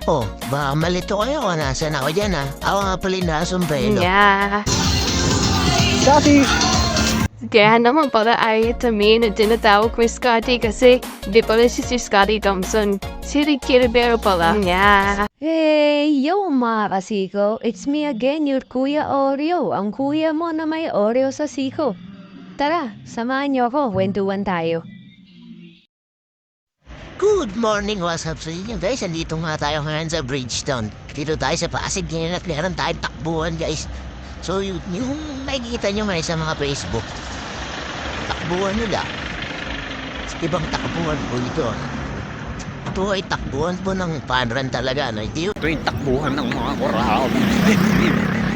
Oh, baka malito kayo kung nasan ako dyan ha. Ako nga pala yung nasumbrelo. Yeah. Scotty! Kaya naman pala ay Tami na tinatawag ko Scotty kasi di pala si Scotty Thompson. Si Ricky Rivero pala. Yeah. Hey, yo mga kasiko! It's me again, your Kuya Oreo. Ang kuya mo na may Oreo sa siko. Tara, samahan niyo ako, kwentuhan tayo. Good morning, what's up sa inyo guys? Andito nga tayo ngayon sa Bridgetown. Dito tayo sa Pasig ngayon at meron tayong takbuhan guys. So yung nakikita nyo ngayon sa mga Facebook, takbuhan nila. Ibang takbuhan po ito. Ito ay takbuhan po ng panran talaga. No? Ito yung takbuhan ng mga koral.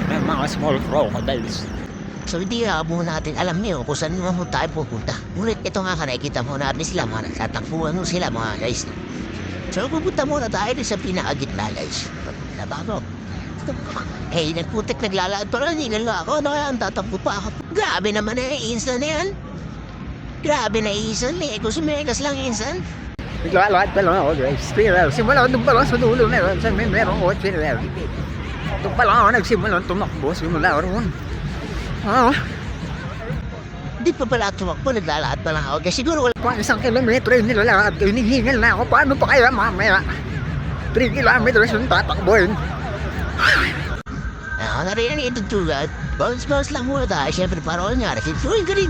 ng mga small crocodiles. So hindi muna natin alam niyo kung saan mo tayo pupunta. Ngunit ito nga nakikita mo natin sila mga nagtatakbuhan mo sila mga guys. So pupunta muna tayo sa pinakagitna guys. Nabago. Hey, nagputik naglalakad pa rin. Nilala ako. Ano kaya ang tatakbo pa ako? Grabe naman insan na yan. Grabe na insan. Kung sumegas lang insan. Naglalakad pa lang ako guys. Simula doon pa lang sa dulo na yun. Sa meron ko. Doon pa lang ako nagsimula tumakbo. Simula ron. Di pa pala tumakbo, naglalakad pa lang ako. Kasi siguro wala Pang 1 kilometro yung nilalakad ko. Hinihingal na ako. Paano pa kaya mamaya? 3 kilometers yung tatakbo yun. ako na rin ang itutugad. Bounce lang muna tayo. Siyempre para ko nangyari. Suwin ka rin.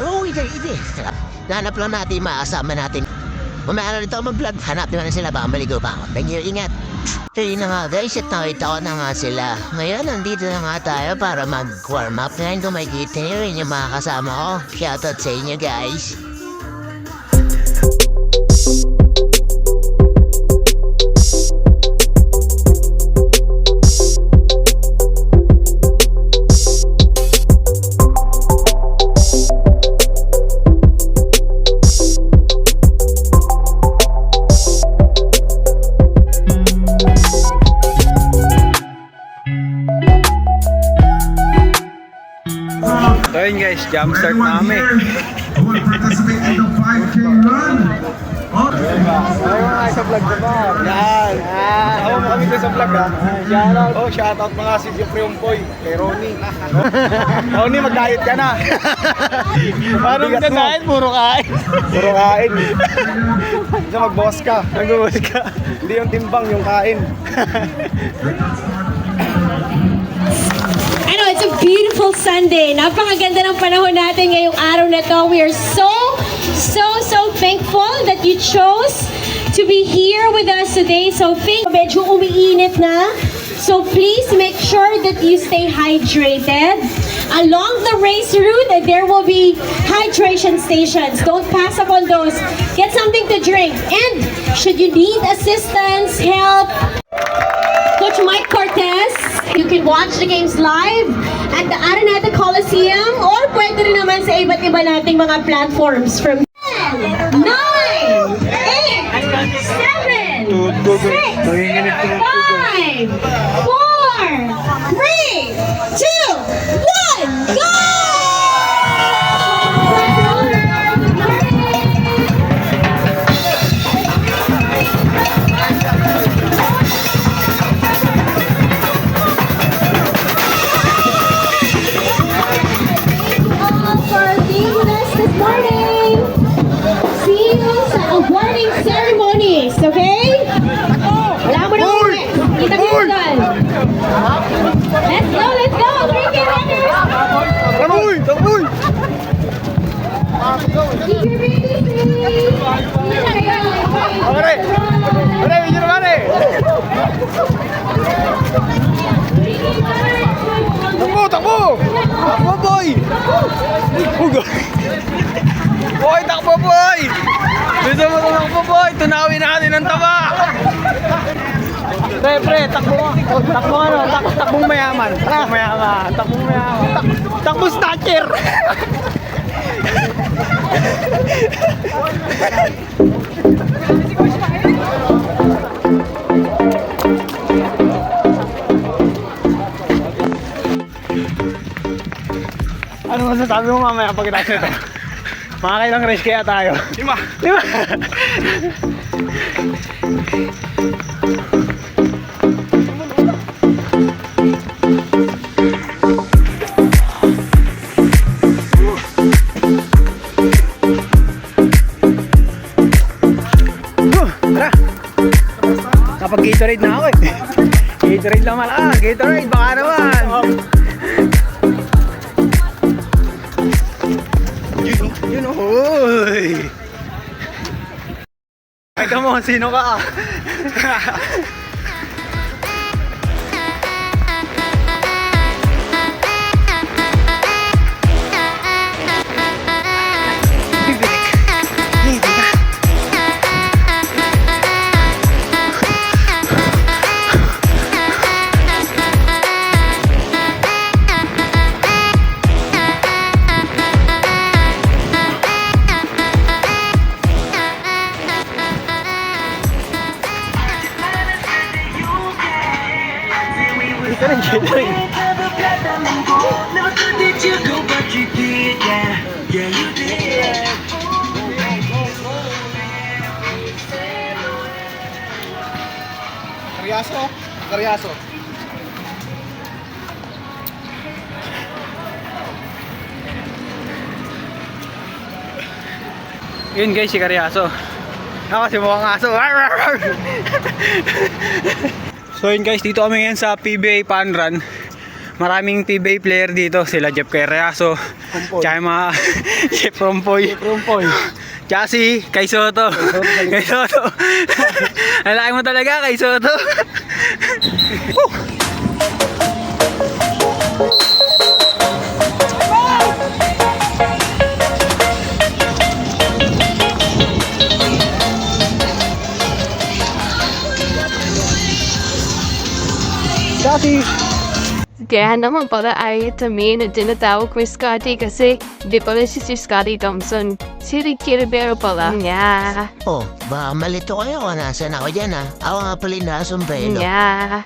Uwi ka rin. Hanap lang natin makasama natin. Mamaya na rin ako mag-vlog. Hanap naman sila. Baka maligo pa ako. Thank you. Ingat. So yun na nga guys. At nakita ko na nga sila. Ngayon nandito na nga tayo para mag-warm up. Ngayon kung makikita nyo rin yung mga kasama ko. Shoutout sa inyo guys. So yun guys, jump start namin. Ayaw nga sa vlog na ba? Yan! Ako mo kami sa vlog ha? Shoutout! Oh, shoutout mga si Jeffrey Umpoy, kay Ronnie. Ronnie, mag-diet ka na! Paano mag-diet? Puro kain! Puro kain! Isa mag-boss ka! Mag-boss ka! Hindi yung timbang, yung kain. I know, it's a beautiful Sunday. Napakaganda ng panahon natin ngayong araw na to. We are so thankful that you chose to be here with us today. So, medyo umiinit na. So, please make sure that you stay hydrated. Along the race route, there will be hydration stations. Don't pass up on those. Get something to drink. And should you need assistance, help, Coach Mike Cortez, you can watch the games live at the Araneta Coliseum or pwede rin naman sa iba't iba nating mga platforms from 10, 9, 8, 7, 6, 5, 4, 3, 2, 1, go! Awarding ceremonies, okay? Wala mo na ulit. Kita mo doon. Let's go, let's go. 3K runners. Taboy! Taboy! Keep your baby safe. Pare! Pare, medyo naman eh! Takbo! Takbo! Takbo, boy! Boy, takbo, boy! Dito mo tumakbo, boy! Tunawin natin ang taba! Pre, takbo mo! Takbo ano? Takbong mayaman! Takbong mayaman! Takbong mayaman! Takbo snatcher! Ano masasabi mo mamaya pag itapos ito? Mga kailang race kaya tayo? 5! 5! nakapag-Gatorade na ako eh. Gatorade lang malakas. Gatorade, baka naman. Yun, hoy. Ay, come on, sino ka? Karyaso. Yun guys, si Karyaso. Ako si mukhang aso. So yun guys, dito kami ngayon sa PBA Fun Run. Maraming PBA player dito. Sila Jeff Karyaso, tsaka yung mga Jeff Rompoy, tsaka si Kai Soto. Kai Soto. Alaki mo talaga, Kai Soto. Kaya naman pala ay Tami na tinatawag ko Scotty kasi di pala si Scotty Thompson. Si Ricky Rivero pala. Nya. Oh, baka malito kayo kung nasan ako dyan ha. Ako nga pala yung nasumbrelo. Nya.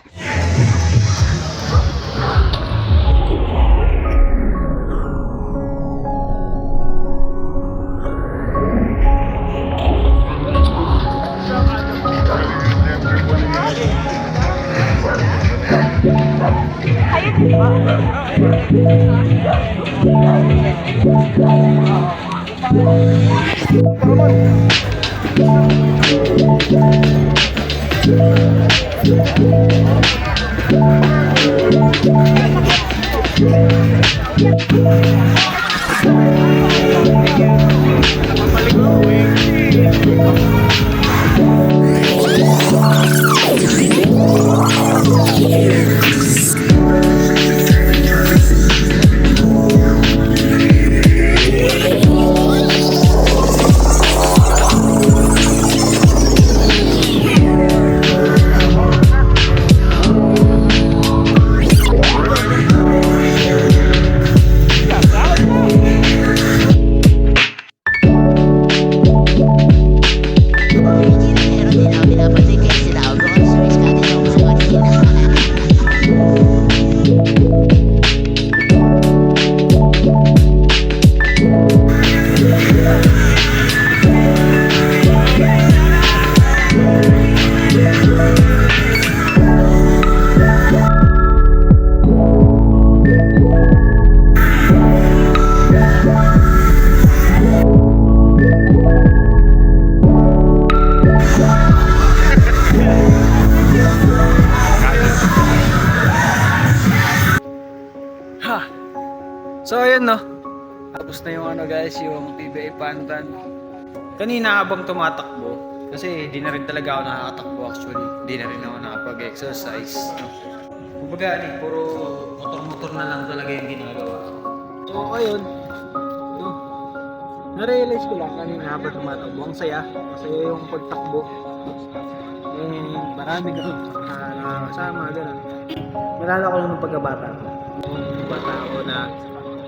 So ayun no. Tapos na yung ano guys, yung PBA Fun Run. Kanina habang tumatakbo, kasi di na rin talaga ako nakakatakbo actually. Di na rin ako nakapag-exercise. No? Kumbaga puro motor-motor na lang talaga yung ginagawa. So ayun. No. Na-realize ko lang kanina habang tumatakbo. Ang saya. Masaya yung pagtakbo. Marami ganun. Nakakasama, gano'n. Nalala ko lang ng pagkabata ko. Nung bata ako na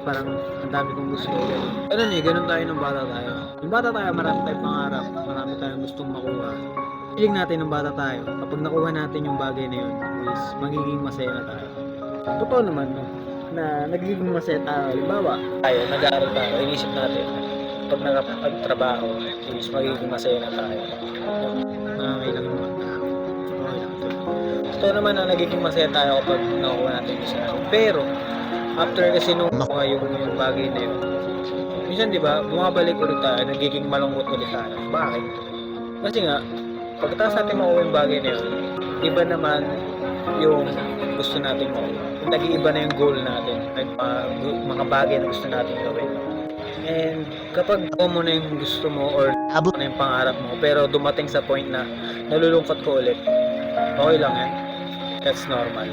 parang ang dami kong gusto. Ganun ganun tayo nung bata tayo. Nung bata tayo, marami tayong pangarap, marami tayong gustong makuha. Feeling natin nung bata tayo, kapag nakuha natin yung bagay na yun, is magiging masaya na tayo. Totoo naman, no? Na nagiging masaya tayo. Halimbawa, tayo, nag-aaral tayo, inisip natin, pag nakapagtrabaho, is magiging masaya na tayo. Nakakailang naman. Totoo naman na nagiging masaya tayo kapag nakuha natin yung isa. Pero, after kasi nung makuha yung bagay na yun, minsan diba, bumabalik ulit tayo, nagiging malungkot ulit tayo. Bakit? Kasi nga, Pagkatapos natin makuha yung bagay na yun, iba naman yung gusto natin makuha. Nag-iiba na yung goal natin, mga bagay na gusto natin gawin. And kapag nakuha mo na yung gusto mo or Abot na yung pangarap mo, pero dumating sa point na nalulungkot ko ulit, okay lang yan. That's normal.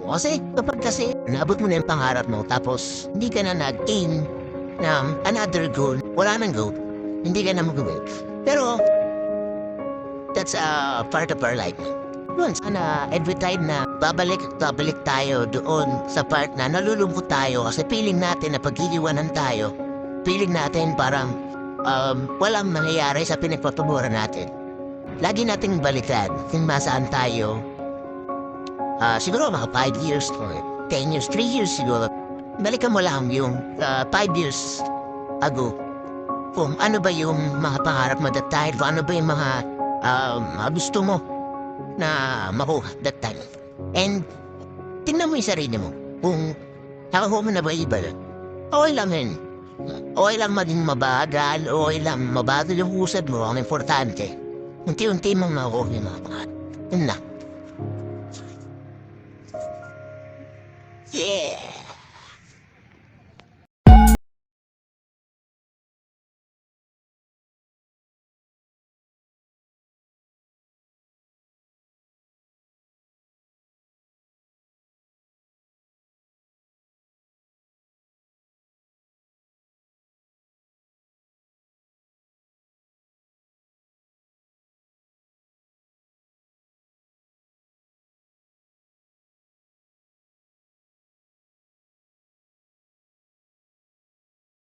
kasi kapag kasi naabot mo na yung pangarap mo tapos hindi ka na nag-aim ng another goal, wala nang goal, hindi ka na mag-goal. Pero that's a part of our life. Yun, sana every time na babalik tayo doon sa part na nalulungkot tayo kasi feeling natin na pag-iiwanan tayo, feeling natin parang walang nangyayari sa pinagpapaboran natin. Lagi nating balikan kung masaan tayo. Siguro mga 5 years or 10 years, 3 years siguro. Balikan mo lang yung 5 years ago. Kung ano ba yung mga pangarap mo that time, kung ano ba yung mga gusto mo na makuha that time. And tingnan mo yung sarili mo. Kung nakakuha mo na ba iba, okay lang yun. Okay lang maging mabagal, okay lang mabagal yung usad mo, ang importante. Unti-unti mong makukuha yung mga pangarap. Yun na. Yeah!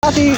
Ate,